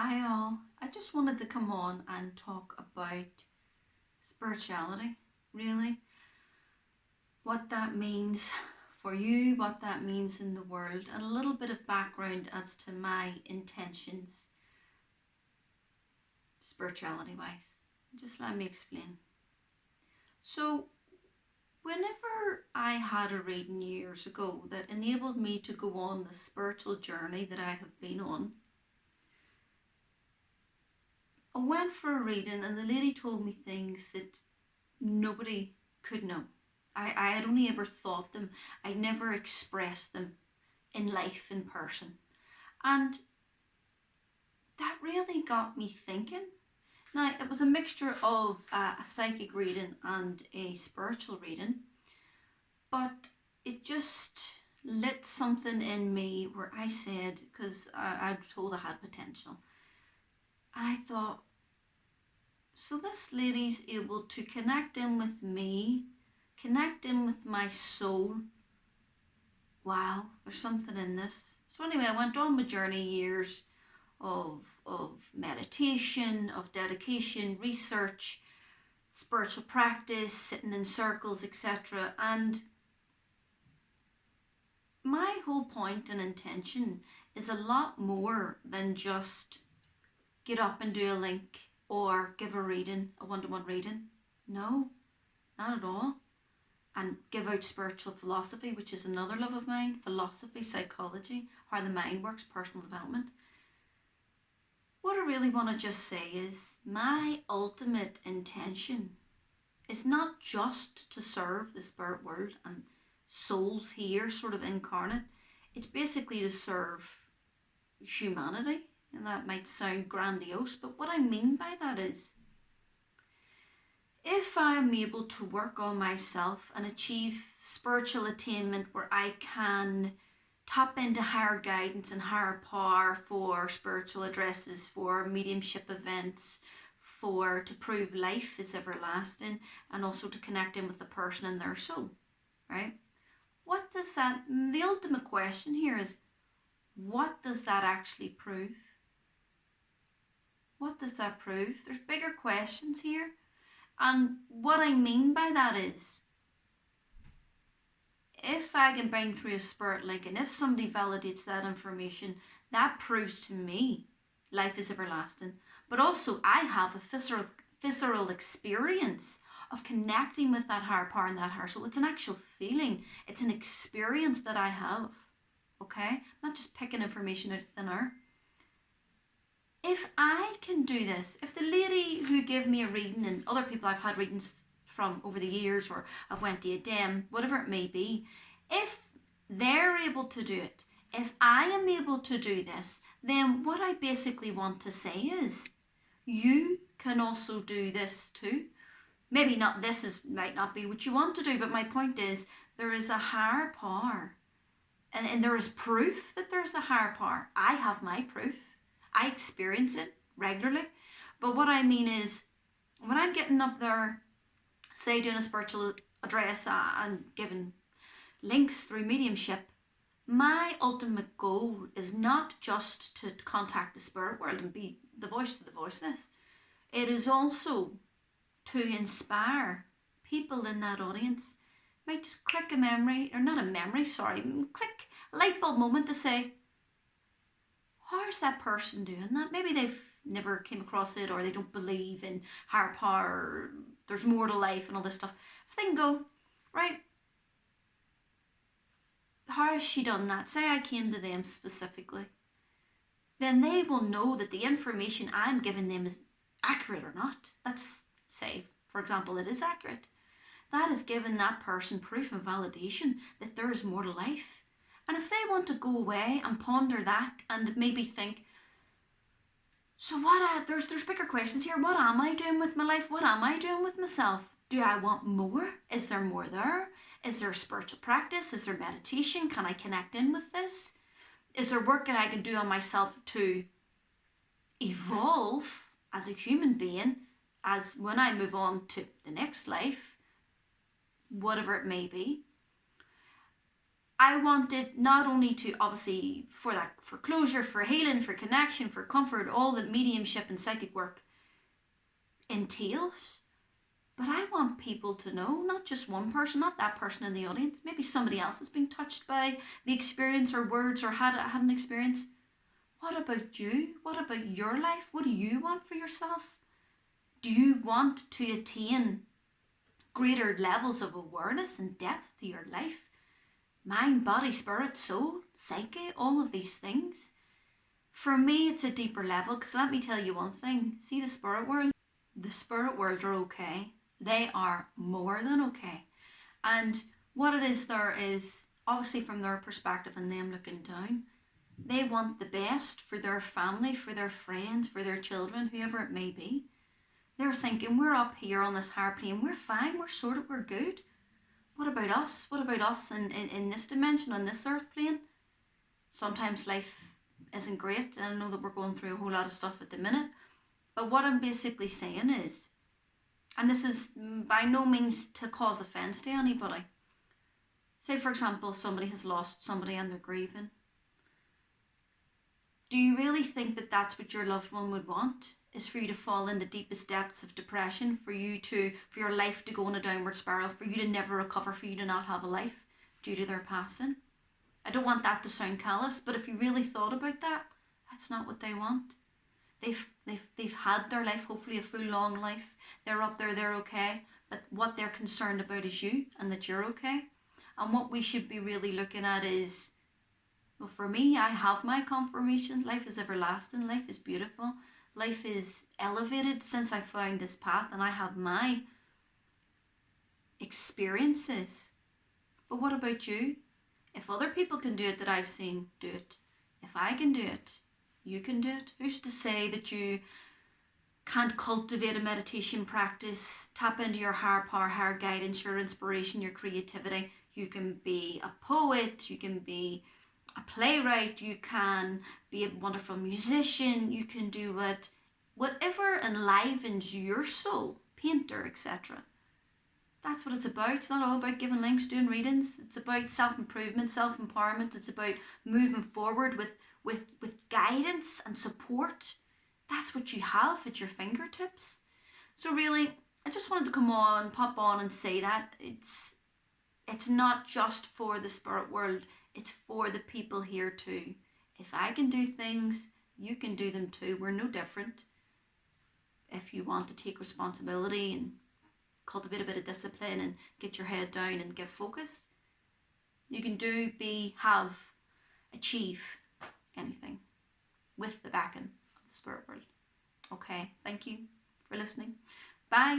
Hi all. I just wanted to come on and talk about spirituality, really. What that means for you, what that means in the world, and a little bit of background as to my intentions spirituality wise. Just let me explain. So, whenever I had a reading years ago that enabled me to go on the spiritual journey that I have been on, I went for a reading and the lady told me things that nobody could know. I had only ever thought them. I never expressed them in life in person. And that really got me thinking. Now, it was a mixture of a psychic reading and a spiritual reading, but it just lit something in me where I said, because I was told I had potential, and I thought, so this lady's able to connect in with me, connect in with my soul. Wow, there's something in this. So anyway, I went on my journey, years of meditation, of dedication, research, spiritual practice, sitting in circles, etc. And my whole point and intention is a lot more than just get up and do a link or give a reading, a one-to-one reading. No, not at all. And give out spiritual philosophy, which is another love of mine. Philosophy, psychology, how the mind works, personal development. What I really want to just say is my ultimate intention is not just to serve the spirit world and souls here sort of incarnate. It's basically to serve humanity. And that might sound grandiose, but what I mean by that is, if I'm able to work on myself and achieve spiritual attainment where I can tap into higher guidance and higher power for spiritual addresses, for mediumship events, for to prove life is everlasting, and also to connect in with the person and their soul, right? What does that, the ultimate question here is, what does that actually prove? What does that prove? There's bigger questions here. And what I mean by that is, if I can bring through a spirit link and if somebody validates that information, that proves to me life is everlasting. But also I have a visceral experience of connecting with that higher power and that higher soul. It's an actual feeling. It's an experience that I have. Okay? I'm not just picking information out of thin air. If I can do this, if the lady who gave me a reading and other people I've had readings from over the years, or I've went to a dem, whatever it may be, if they're able to do it, if I am able to do this, then what I basically want to say is, you can also do this too. Maybe not, might not be what you want to do, but my point is, there is a higher power. And there is proof that there's a higher power. I have my proof. I experience it regularly. But what I mean is, when I'm getting up there, say doing a spiritual address and giving links through mediumship, my ultimate goal is not just to contact the spirit world and be the voice of the voiceless. It is also to inspire people in that audience. Might just click a memory, or not a memory, sorry, click a light bulb moment to say, how is that person doing that? Maybe they've never came across it, or they don't believe in higher power, or there's more to life and all this stuff. If they can go, right, how has she done that? Say I came to them specifically. Then they will know that the information I'm giving them is accurate or not. Let's say, for example, it is accurate. That is giving that person proof and validation that there is more to life. And if they want to go away and ponder that and maybe think, so what, there's bigger questions here. What am I doing with my life? What am I doing with myself? Do I want more? Is there more there? Is there spiritual practice? Is there meditation? Can I connect in with this? Is there work that I can do on myself to evolve as a human being, as when I move on to the next life, whatever it may be? I want it not only to, obviously, for closure, for healing, for connection, for comfort, all that mediumship and psychic work entails, but I want people to know, not just one person, not that person in the audience, maybe somebody else has been touched by the experience or words or had an experience. What about you? What about your life? What do you want for yourself? Do you want to attain greater levels of awareness and depth to your life? Mind, body, spirit, soul, psyche, all of these things. For me, it's a deeper level, because let me tell you one thing. See, the spirit world are okay. They are more than okay. And what it is there is, obviously from their perspective and them looking down, they want the best for their family, for their friends, for their children, whoever it may be. They're thinking, we're up here on this higher plane, we're fine, we're sorted, we're good. What about us? What about us in this dimension, on this earth plane? Sometimes life isn't great, and I know that we're going through a whole lot of stuff at the minute. But what I'm basically saying is, and this is by no means to cause offence to anybody. Say, for example, somebody has lost somebody and they're grieving. Do you really think that that's what your loved one would want? Is for you to fall in the deepest depths of depression, for your life to go in a downward spiral, for you to never recover, for you to not have a life due to their passing? I don't want that to sound callous, but if you really thought about that, that's not what they want. They've had their life, hopefully a full long life. They're up there, they're okay. But what they're concerned about is you, and that you're okay. And what we should be really looking at is, well, for me, I have my confirmation. Life is everlasting. Life is beautiful. Life is elevated since I found this path, and I have my experiences. But what about you? If other people can do it that I've seen, do it. If I can do it, you can do it. Who's to say that you can't cultivate a meditation practice, tap into your higher power, higher guidance, your inspiration, your creativity? You can be a poet, you can be a playwright, you can be a wonderful musician, you can do whatever enlivens your soul, painter, etc. That's what it's about. It's not all about giving links, doing readings. It's about self-improvement, self-empowerment. It's about moving forward with guidance and support. That's what you have at your fingertips. So really, I just wanted to pop on and say that it's not just for the spirit world, it's for the people here too. If I can do things, you can do them too. We're no different. If you want to take responsibility and cultivate a bit of discipline and get your head down and get focused, you can achieve anything with the backing of the spirit world. Okay, thank you for listening. Bye.